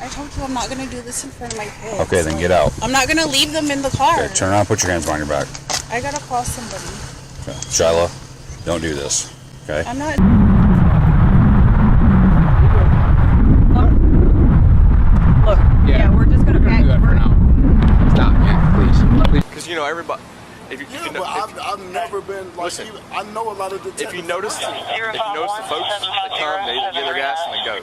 I told you I'm not going to do this in front of my kids. Okay, then get out. I'm not going to leave them in the car. Okay, turn around, put your hands behind your back. I got to call somebody. Okay. Shyla, don't do this. Okay? I'm not... Look, yeah, we're just going to do that for now. Stop, yeah, please. Because, you know, everybody... If you, but I've never been like listen, you. I know a lot of detectives. If you notice the folks that come, they get their gas and they go.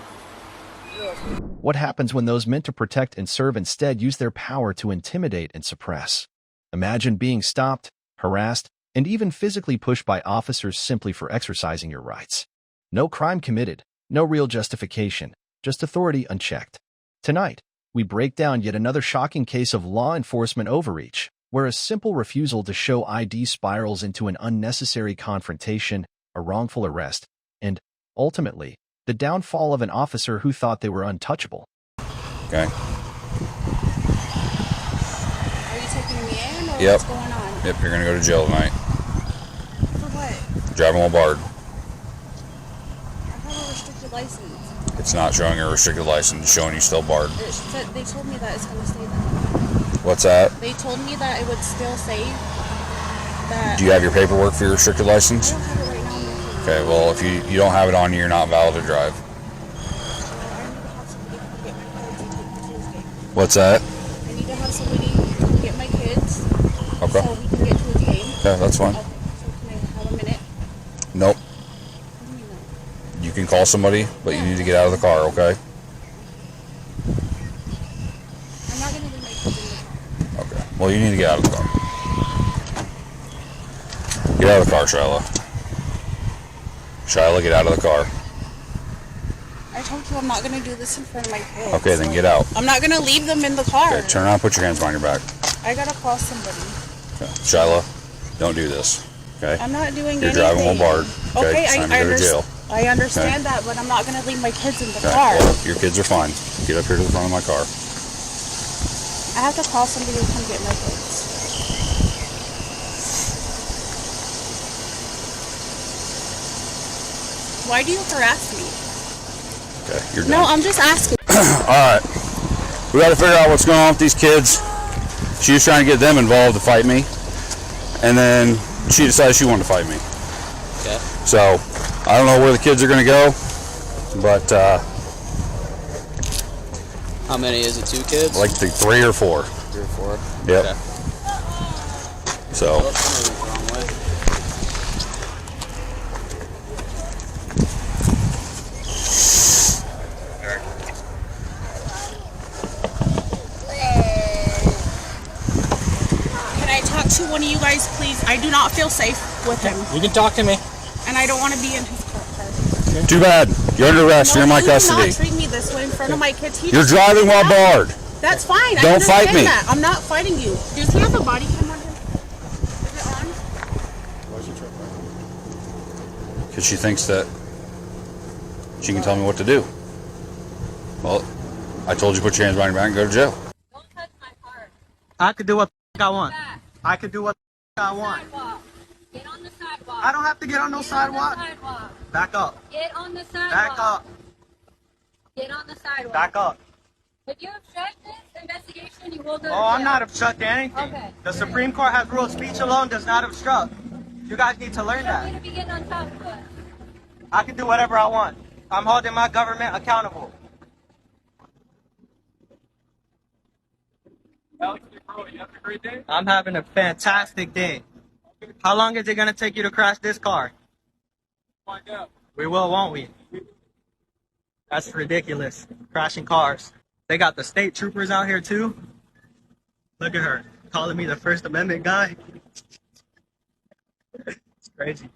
What happens when those meant to protect and serve instead use their power to intimidate and suppress? Imagine being stopped, harassed, and even physically pushed by officers simply for exercising your rights. No crime committed, no real justification, just authority unchecked. Tonight, we break down yet another shocking case of law enforcement overreach, where a simple refusal to show ID spirals into an unnecessary confrontation, a wrongful arrest, and, ultimately, the downfall of an officer who thought they were untouchable. Okay. Are you taking me in, or Yep. what's going on? Yep, you're going to go to jail tonight. For what? Driving while barred. I have a restricted license. It's not showing a restricted license, it's showing you still barred. They told me that it's going to stay that. What's that? They told me that it would still say that... Do you have your paperwork for your restricted license? I don't have it right now. Okay, well, if you don't have it on you, you're not valid to drive. What's that? I need to have somebody come get my kids. Okay. So we can get to a game. Yeah, that's fine. Okay, so can I have a minute? Nope. What do you mean no? You can call somebody, but you need to get out of the car, okay? I'm not going to leave my kids in the car. Okay. Well, you need to get out of the car. Get out of the car, Shyla. Shyla, get out of the car. I told you I'm not going to do this in front of my kids. Okay, then get out. I'm not going to leave them in the car. Okay, turn around, put your hands behind your back. I got to call somebody. Okay. Shyla, don't do this. Okay? I'm not doing You're anything. driving while barred. Okay, it's time to go to jail. I understand that, but I'm not going to leave my kids in the Okay, car. well, your kids are fine. Get up here to the front of my car. I have to call somebody to come get my kids. Why do you harass me? Okay, you're done. No, I'm just asking. Alright. We got to figure out what's going on with these kids. She was trying to get them involved to fight me. And then she decided she wanted to fight me. Okay. So, I don't know where the kids are going to go. But, how many is it? 2 kids? like 3 or 4. 3 or 4? Yep. Okay. So. Oh, somebody went the wrong way. Can I talk to one of you guys, please? I do not feel safe with him. You can talk to me. And I don't want to be in his car. Too bad. You're under arrest. You're in my custody. Do not treat me this way in front of my kids. You're driving while barred. That's fine. Don't fight me. That. I'm not fighting you. Does he have a body cam on him? Is it on? Because she thinks that she can tell me what to do. Well, I told you put your hands behind your back and go to jail. Don't touch my car. I could do what I want. Back. I could do what I want. Sidewalk. Get on the sidewalk. I don't have to get on no sidewalk. Back up. Get on the sidewalk. Back up. Get on the sidewalk. Back up. If you obstruct this investigation, you will go to Oh, I'm jail. not obstructing anything. Okay. The Supreme Court has ruled speech alone does not obstruct. You guys need to learn You don't need that. to be getting on top of us. I can do whatever I want. I'm holding my government accountable. I'm having a fantastic day. How long is it going to take you to crash this car? Find out. We will, won't we? That's ridiculous. Crashing cars. They got the state troopers out here too. Look at her. Calling me the First Amendment guy. It's crazy.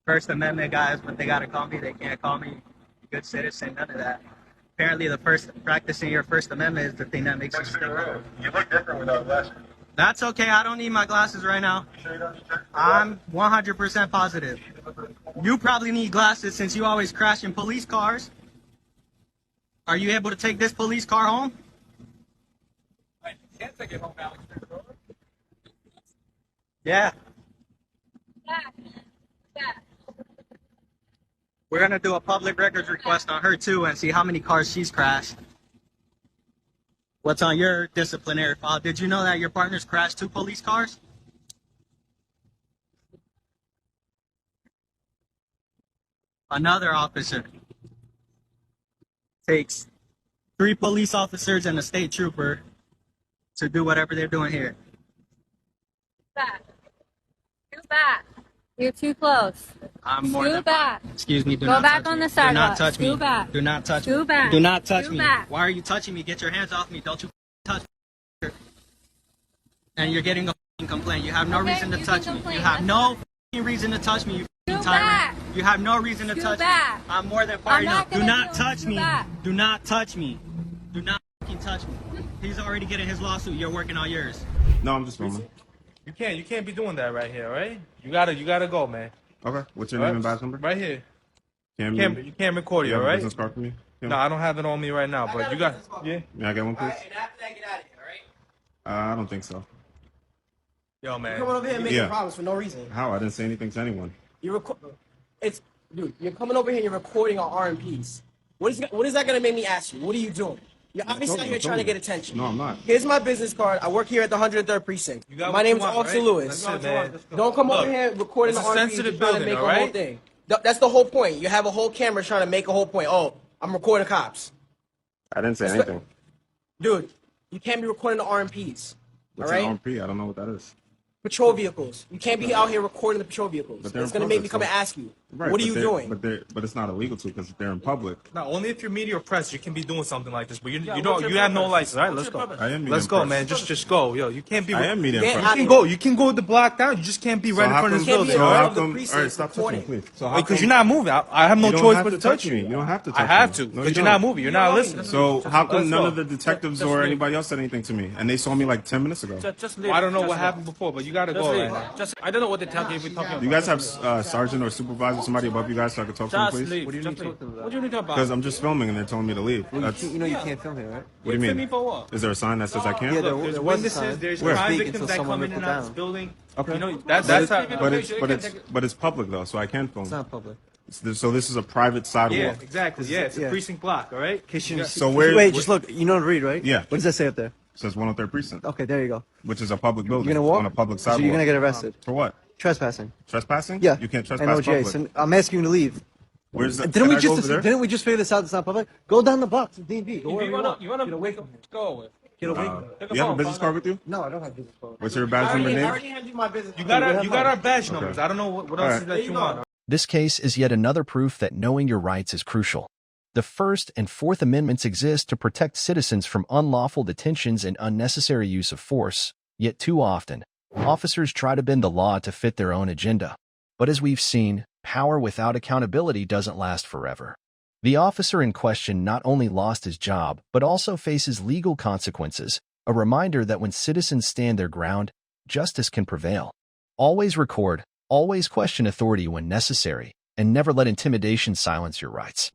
First Amendment guys, when they gotta call me, they can't call me a good citizen, none of that. Apparently practicing your First Amendment is the thing that makes you stick around. You look different without glasses. That's okay, I don't need my glasses right now. You sure you don't need your- I'm 100% positive. You probably need glasses since you always crash in police cars. Are you able to take this police car home? I can't take it home, Alex. Yeah. Back. Back. We're gonna do a public records request on her too and see how many cars she's crashed. What's on your disciplinary file? Did you know that your partner's crashed 2 police cars? Another officer takes 3 police officers and a state trooper to do whatever they're doing here. Back. Go back. You're too close. I'm more Scoot than back. Excuse me, do Go not back touch on me. the sidewalk. Do not touch me. Scoot back. Do not touch me. Scoot back. Do not touch Scoot me. back. Why are you touching me? Get your hands off me. Don't you touch me. And you're getting a complaint. You have no Okay, reason to you touch can me. complain. You have That's no reason to touch me, you Scoot tyrant. back. You have no reason to Scoot touch back. me. I'm more than far I'm not enough. Do gonna not do it. touch Scoot me. back. Do not touch me. Do not fucking touch me. He's already getting his lawsuit. You're working on yours. No, I'm just filming. You can't be doing that right here, right? You gotta go, man. Okay. What's your name and badge number? Right here. Cam, You can't record you it, have all a right? business card for me? Cam? No, I don't have it on me right now, but you got, yeah. May I get one, please? And after that, get out of here, all right? I don't think so. Yo, man. Coming over here and making Yeah. problems for no reason. How? I didn't say anything to anyone. Dude, you're coming over here and you're recording our RMPs. What is that gonna make me ask you? What are you doing? You're obviously out here trying to get attention. No, I'm not. Here's my business card. I work here at the 103rd Precinct. You got My what name you is want, Officer right? Lewis. That's it, man. Don't come Look, over here recording the it's a RMPs sensitive and trying to building, make all a whole right? thing. That's the whole point. You have a whole camera trying to make a whole point. Oh, I'm recording cops. I didn't say anything. Dude, you can't be recording the RMPs. What's all right? an RMP? I don't know what that is. Patrol vehicles. You can't be out here recording the patrol vehicles. But they're It's in going to make me public, come so- and ask you, Right, what are but you they're- doing? But it's not illegal to because they're in public. No, only if you're media or press, you can be doing something like this. But you have no license. All right, let's go. I am media Let's and go, press. man. Just go. Yo, you can't be. I am media and Yeah, press. You can go with the block down. You just can't be right in how front of this come- building. So all how right? come? precinct All right, stop touching me, recording. please. So how Because come- you're not moving. I have no You don't choice have but to to touch touch you. me. You don't have to touch I have me. to No, because you you're not don't. moving. You're not listening. So how come Let's none go. of the detectives or anybody else said anything to me? And they saw me like 10 minutes ago. Well, I don't know what happened before, but you gotta go right now. I don't know what they're talking about. You guys have sergeant or supervisor, somebody above you guys, so I can talk to them, Just please? leave. What do you need to talk about? What do you need to talk Because about? I'm just filming and they're telling me to leave. That's, You know you can't film here, right? what do you Film me mean? for what? Is there a sign that says I can't? Yeah, there There's was a witnesses. sign. There's Where? crime Speak victims until that someone come in ripped and it out of this down. building. Okay. You know that's how. But it's public though, so I can film. It's not public. So this is a private sidewalk. Yeah, exactly. Yeah, it's a Yeah. precinct block. All right. So where? Wait, just look. You know how to read, right? Yeah. What does that say up there? It says 103rd precinct, Okay, there you go. which is a public building. You're gonna walk on a public So sidewalk. you're gonna get arrested. For what? Trespassing. Trespassing? Yeah. You can't trespass NOJ. public. So I'm asking you to leave. Where's the? Didn't we can I go just over there? didn't we just figure this out? It's not public. Go down the block to D&B. Go If wherever you wanna wake up, go with. Get away. You have a business card with you? No, I don't have business card. What's your badge number name? handed you my business. You got our badge numbers. I don't know what else Alright. that you want. This case is yet another proof that knowing your rights is crucial. The First and Fourth Amendments exist to protect citizens from unlawful detentions and unnecessary use of force, yet too often, officers try to bend the law to fit their own agenda. But as we've seen, power without accountability doesn't last forever. The officer in question not only lost his job, but also faces legal consequences, a reminder that when citizens stand their ground, justice can prevail. Always record, always question authority when necessary, and never let intimidation silence your rights.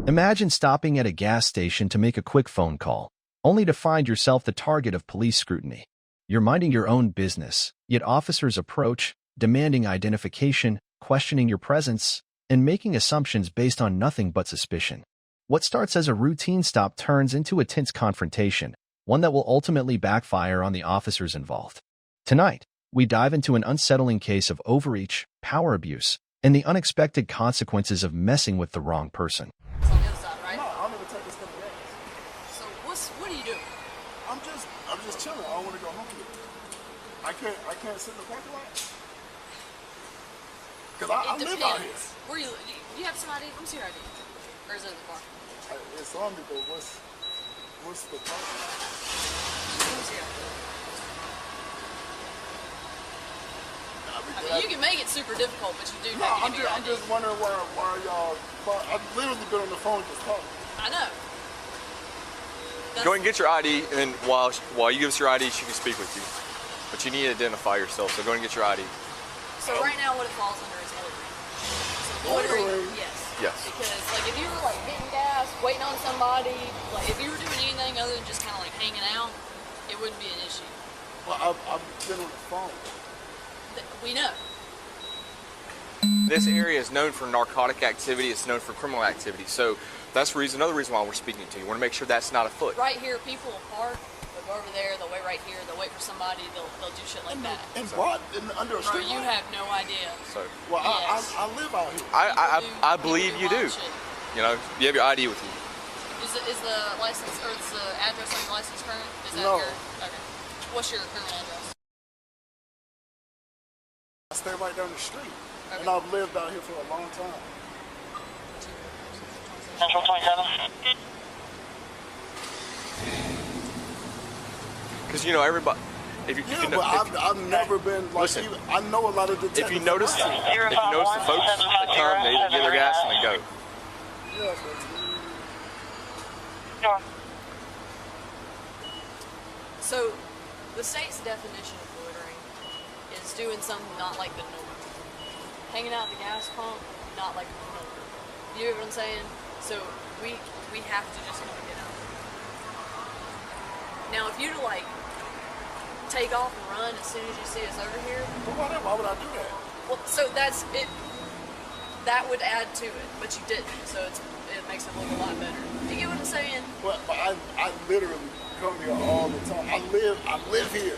Imagine stopping at a gas station to make a quick phone call, only to find yourself the target of police scrutiny. You're minding your own business, yet officers approach, demanding identification, questioning your presence, and making assumptions based on nothing but suspicion. What starts as a routine stop turns into a tense confrontation, one that will ultimately backfire on the officers involved. Tonight, we dive into an unsettling case of overreach, power abuse, and the unexpected consequences of messing with the wrong person. It's on the other side, right? No, I'm gonna take this to the gas. So what are you doing? I'm just chilling. I don't want to go home yet. I can't sit in the parking lot. Cause I It live out here. depends. Where you do you have some ID? Let me see your ID. Or is it in the car? It's on me, but what's the problem? Let me see your ID. I mean, you can make it super difficult, but you do No, have to I'm give me your just, ID. I'm just wondering why y'all. I've literally been on the phone just talking. I know. Go ahead and get your ID, and then while you give us your ID, she can speak with you. But you need to identify yourself, so go ahead and get your ID. So right now, what it falls under is loitering. So loitering, yes. Yes. Because like if you were like getting gas, waiting on somebody, like if you were doing anything other than just kind of like hanging out, it wouldn't be an issue. Well, I've been on the phone. We know. this area is known for narcotic activity. It's known for criminal activity. So that's another reason why we're speaking to you. We want to make sure that's not afoot. Right here, people will park. They'll go over there. They'll wait right here. They'll wait for somebody. They'll do shit like that. Under a Bro, street you light? have no idea. So, Well, yes. I live out here. I believe you do. Shit. You know, you have your ID with you. Is the license or is the address on your license current? Is that No. your okay? What's your current address? I stay right down the street, Okay. and I've lived out here for a long time. Central 27. Because you know everybody. If you Yeah, know, but I've never been like. Listen, I know a lot of detectives. if you notice the folks that come, they get their gas and they go. Yeah, Sure. So, the state's definition of loitering is doing something not like the norm. Hanging out at the gas pump, not like the norm. You know what I'm saying? So we have to just kind of get out. Now, if you to like take off and run as soon as you see us over here, but why would I do that? well, so that's it. That would add to it, but you didn't. So it makes it look a lot better. You get what I'm saying? But I literally come here all the time. I live here.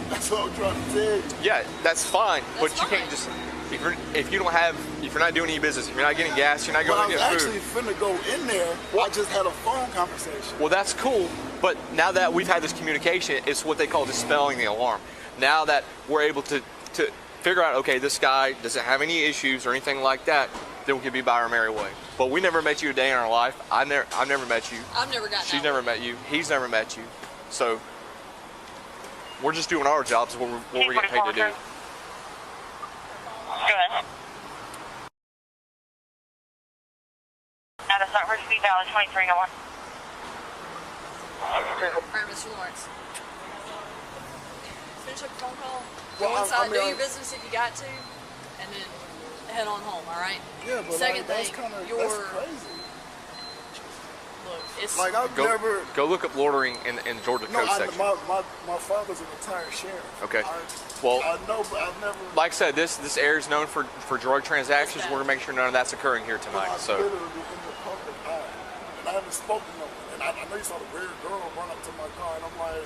That's what I'm trying to tell you. Yeah, that's fine, That's but you can't just if you're not doing any business, if you're not getting gas, you're not But going I to was get actually food. finna go in there. I just had a phone conversation. Well, that's cool, but now that we've had this communication, it's what they call dispelling the alarm. Now that we're able to figure out, okay, this guy doesn't have any issues or anything like that, then we can be by our merry way. But we never met you a day in our life. I've never met you. I've never gotten. She's never met you. He's never met you. So we're just doing our jobs, what we're getting paid to do. Go ahead. At a Sunbridge Speed Valley 2301. Alright, Mr. Lawrence. Finish up your phone call. Go Well, inside, I mean, do your business if you got to, and then head on home, alright? Yeah, but Second like, that's thing, kind of your crazy. look, it's Like I've never. Go look up loitering in the Georgia No, code section. my father's a retired sheriff. Okay. I Well, know, but I've never. like I said, this area is known for drug transactions. bad. We're gonna make sure none of that's occurring here tonight. I've So literally been in the public eye, and I haven't spoken to no one. And I know you saw the weird girl run up to my car, and I'm like,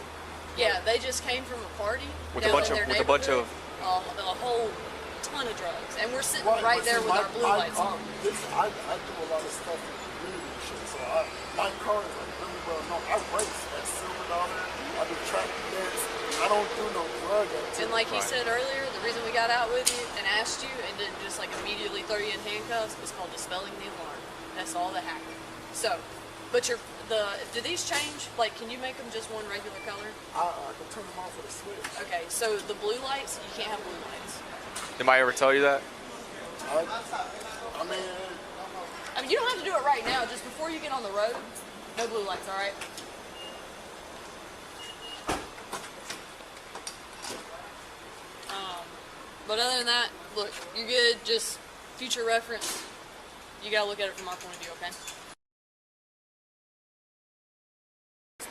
yeah, they just came from a party With a down bunch in of- their with a bunch neighborhood, a whole ton of drugs, and we're sitting right but there see, with our blue lights on. I do a lot of stuff in the community and shit, so my car is like really well known. I race at Silver Dollar, I do track events, I don't do no drug activity. And like he said earlier, the reason we got out with you and asked you and didn't just like immediately throw you in handcuffs is called dispelling the alarm. That's all that happened. So, but do these change? Like, can you make them just one regular color? I can turn them off with a switch. Okay, so the blue lights, you can't have blue lights. anybody ever tell you that? I mean, You don't have to do it right now. Just before you get on the road, no blue lights. All right. But other than that, look, you're good. Just future reference. You gotta look at it from our point of view, okay?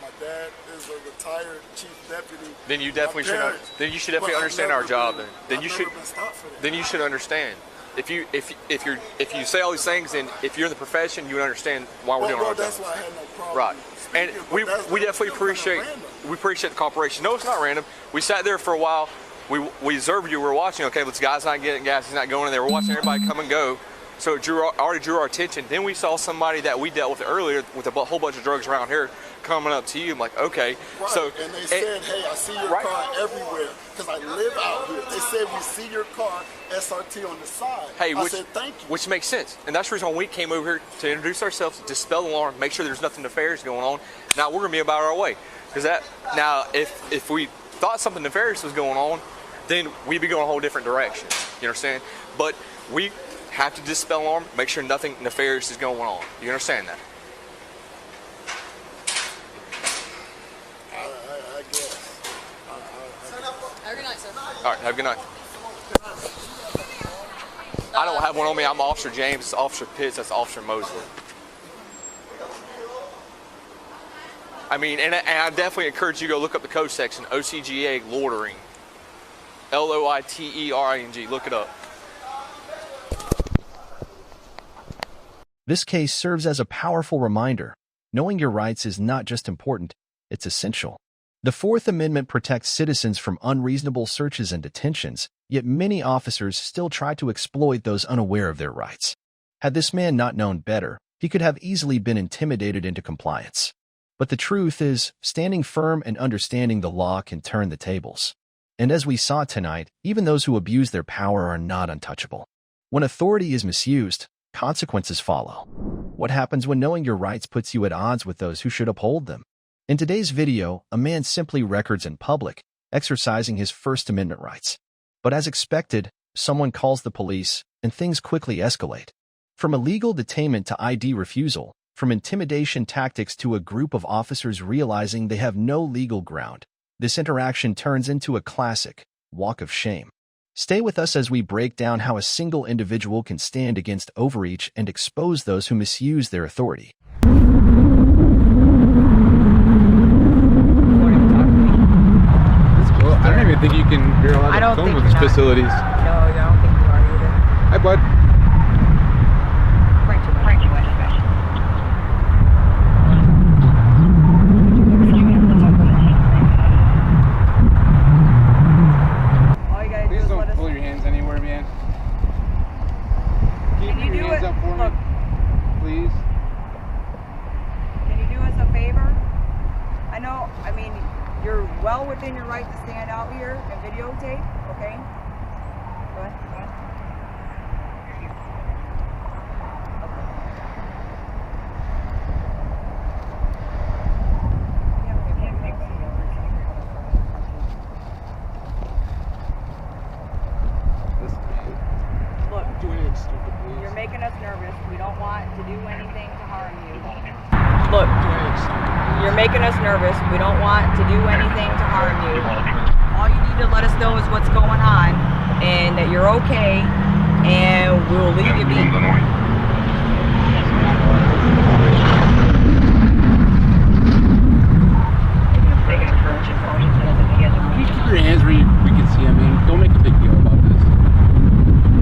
my dad is a retired chief deputy. Then you definitely should. Then you should definitely understand our job. Then you should. Then you should understand. If you say all these things, and if you're in the profession, you would understand why we're doing our job. That's why I had no problem. Right. And we definitely appreciate the cooperation. No, it's not random. We sat there for a while. We observed you. We were watching. Okay, this guy's not getting gas. He's not going in there. We're watching everybody come and go. So it already drew our attention. Then we saw somebody that we dealt with earlier with a whole bunch of drugs around here coming up to you. I'm like, okay. Right. So and they said, hey, I see your car everywhere because I live out here. They said we see your car SRT on the side. Hey, I said thank you. Which makes sense, and that's the reason why we came over here to introduce ourselves, dispel the alarm, make sure there's nothing nefarious going on. Now we're gonna be about our way, because if we thought something nefarious was going on, then we'd be going a whole different direction. You understand? But we have to dispel alarm, make sure nothing nefarious is going on. You understand that? I guess. Have a good night, sir. All right, have a good night. I don't have one on me. I'm Officer James. It's Officer Pitts. That's Officer Mosley. I mean, and I definitely encourage you to go look up the code section, OCGA loitering. LOITERING. Look it up. This case serves as a powerful reminder. Knowing your rights is not just important, it's essential. The Fourth Amendment protects citizens from unreasonable searches and detentions, yet many officers still try to exploit those unaware of their rights. Had this man not known better, he could have easily been intimidated into compliance. But the truth is, standing firm and understanding the law can turn the tables. And as we saw tonight, even those who abuse their power are not untouchable. When authority is misused, consequences follow. What happens when knowing your rights puts you at odds with those who should uphold them? In today's video, a man simply records in public, exercising his First Amendment rights. But as expected, someone calls the police, and things quickly escalate. From illegal detainment to ID refusal, from intimidation tactics to a group of officers realizing they have no legal ground, this interaction turns into a classic walk of shame. Stay with us as we break down how a single individual can stand against overreach and expose those who misuse their authority. I don't even think you can. You're allowed to film with these facilities. No, I don't think you are either. Hi, bud. Frank, you went to bed. All you gotta do Please is don't let us. pull your hands anywhere, man. Keep Can you your do hands it? up for Look. me, please. Can you do us a favor? I know, I mean, you're well within your right to stand out here and videotape, okay? Go ahead, go ahead. Look, you're making us nervous. We don't want to do anything to harm you. Look, you're making us nervous. We don't want to do anything to harm you. All you need to let us know is what's going on and that you're okay, and we'll leave you be. Keep your hands where we can see them, man. Don't make a big deal about this.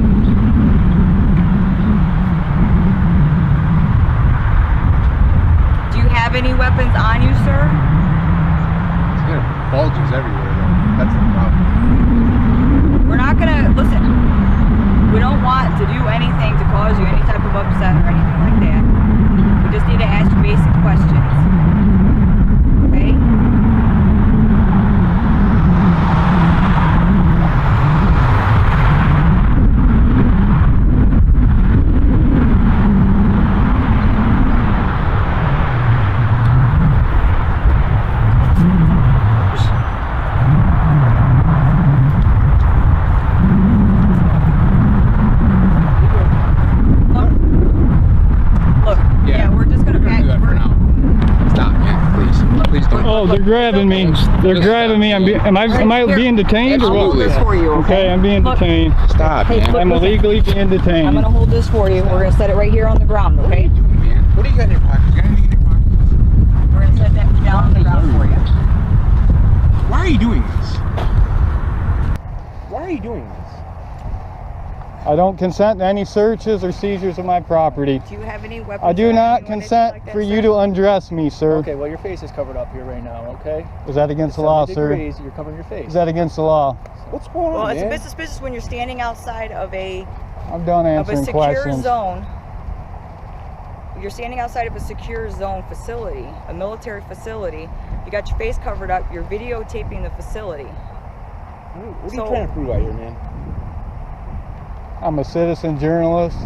Do you have any weapons on you, sir? There are bulges everywhere, though. That's the problem. We're not gonna, listen, we don't want to do anything to cause you any type of upset or anything like that. We just need to ask you basic questions. Okay? Oh, they're grabbing me. They're grabbing me. Am I being detained or what? I'll hold this for you, okay? Okay, I'm being detained. Stop, man. I'm illegally being detained. I'm gonna hold this for you. We're gonna set it right here on the ground, okay? What are you doing, man? What do you got in your pockets? You got anything in your pockets? We're gonna set that down on the ground for you. Why are you doing this? Why are you doing this? I don't consent to any searches or seizures of my property. Do you have any weapons? I do not consent for you to undress me, sir. Okay, well, your face is covered up here right now, okay? Is that against the law, sir? You're covering your face. Is that against the law? What's going on, Well, man? it's a business when you're standing outside of a I'm done answering secure questions. zone. You're standing outside of a secure zone facility, a military facility. You got your face covered up. You're videotaping the facility. What are you trying to prove out here, man? I'm a citizen journalist.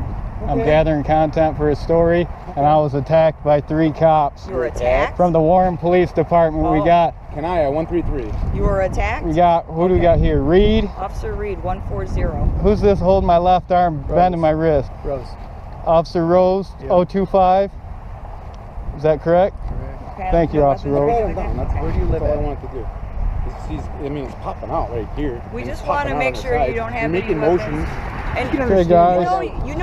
I'm Okay. gathering content for a story, and I was attacked by 3 cops. You were attacked? From the Warren Police Department. We Oh. got, Kanaya 133. You were attacked? who do we got here? Reed? Officer Reed, 140. Who's this holding my left arm, bending my wrist? Rose. Officer Rose, Yeah. 025. Is that correct? Okay, Thank you, Officer Rose. Write him down. Where do you live That's all at? I wanted to do. I mean, it's popping out right here. We and just it's want popping to out make on the sure you sides. don't have You're any making weapons. motions. And Okay, guys.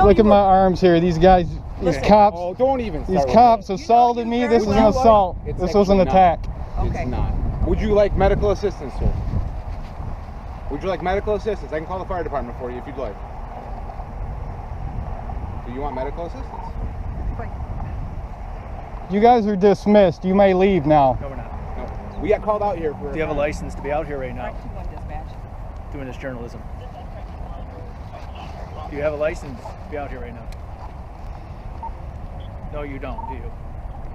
Look at my arms here. These guys, these Listen. cops, Oh, don't even these start with cops that. assaulted me. This was an well- assault. It's This was an actually attack. Okay. It's not. Would you like medical assistance, sir? Would you like medical assistance? I can call the fire department for you if you'd like. Do you want medical assistance? You guys are dismissed. You may leave now. No, we're not. No. We got called out here for... Do you have a license to be out here right now? 921 dispatch. Doing this journalism. Do you have a license to be out here right now? No, you don't, do you?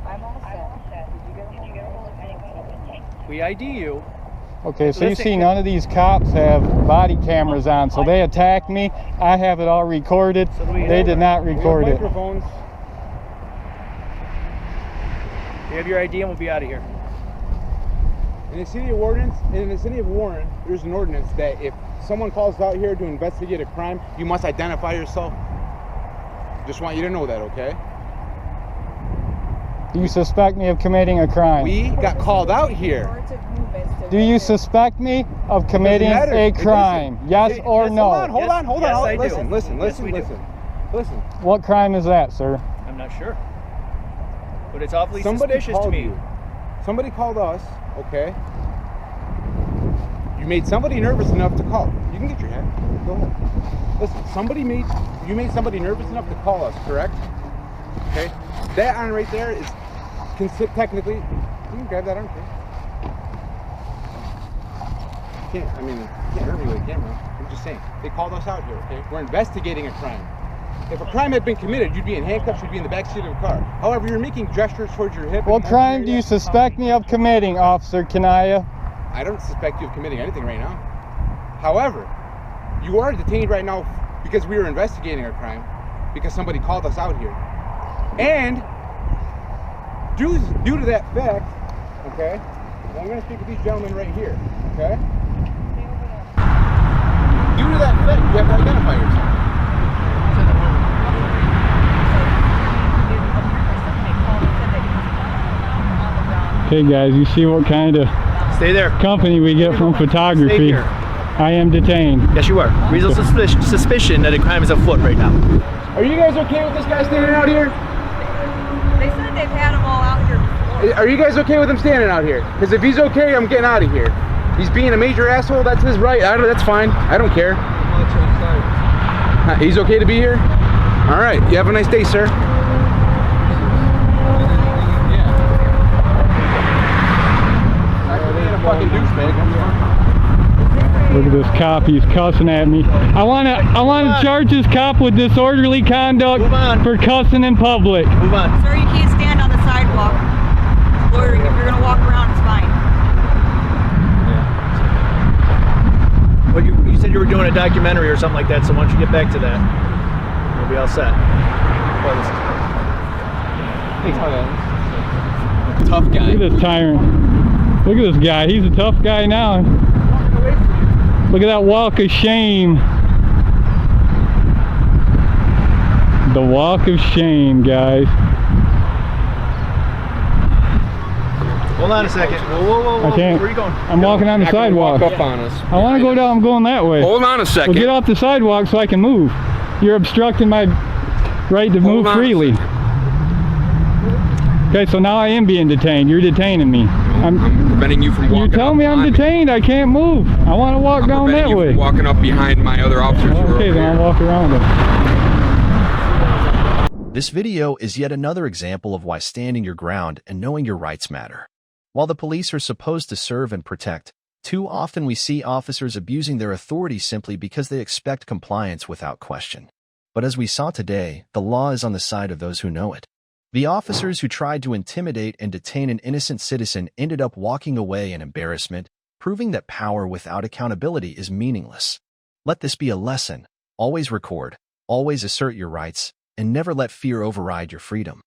I'm all set. Did you get a hold of anything? We ID you. Okay, so you see none of these cops have body cameras on, so they attacked me. I have it all recorded. So they did not record it. Microphones. You have your ID and we'll be out of here. In the city of Warren, there's an ordinance that if someone calls out here to investigate a crime, you must identify yourself. Just want you to know that, okay? Do you suspect me of committing a crime? We got called out here. Do you suspect me of committing a crime? Yes or no? Hold on. Yes, Listen. What crime is that, sir? I'm not sure. But it's awfully suspicious to me. Somebody called us, okay? You made somebody nervous enough to call. You can get your hat. Go ahead. Listen, you made somebody nervous enough to call us, correct? Okay? That on right there is technically, you can grab that arm, okay? You can't hurt me with a camera. I'm just saying. They called us out here, okay? We're investigating a crime. If a crime had been committed, you'd be in handcuffs, you'd be in the back seat of a car. However, you're making gestures towards your hip. What crime do you suspect me of committing, Officer Kanaya? I don't suspect you of committing anything right now. However, you are detained right now because we were investigating a crime, because somebody called us out here. And due to that fact, okay, I'm going to speak with these gentlemen right here, okay? Due to that fact, you have to identify yourself. Okay guys, you see what kind of company we get from photography. I am detained. Yes, you are. Reasonable suspicion that a crime is afoot right now. Are you guys okay with this guy standing out here? They said they've had them all out here before. Are you guys okay with him standing out here? Because if he's okay, I'm getting out of here. He's being a major asshole, that's his right. That's fine. I don't care. He's okay to be here? All right. You have a nice day, sir. Look at this cop, he's cussing at me. I wanna charge this cop with disorderly conduct for cussing in public. Move on. Sir, you can't stand on the sidewalk. It's loitering. If you're gonna walk around, it's fine. Yeah. Well, you said you were doing a documentary or something like that, so why don't you get back to that? We'll be all set. Tough guy. Look at this tyrant. Look at this guy, he's a tough guy now. Look at that walk of shame. The walk of shame, guys. Hold on a second. Whoa. I can't. Where are you going? I'm walking on the sidewalk. Walk up on us. I want to go down. I'm going that way. Hold on a second. Well, get off the sidewalk so I can move. You're obstructing my right to move freely. Okay, so now I am being detained. You're detaining me. I'm preventing you from walking. You tell me I'm detained. I can't move. I want to walk down that way. From walking up behind my other officers. Okay, then I'll walk around them. This video is yet another example of why standing your ground and knowing your rights matter. While the police are supposed to serve and protect, too often we see officers abusing their authority simply because they expect compliance without question. But as we saw today, the law is on the side of those who know it. The officers who tried to intimidate and detain an innocent citizen ended up walking away in embarrassment, proving that power without accountability is meaningless. Let this be a lesson. Always record, always assert your rights, and never let fear override your freedom.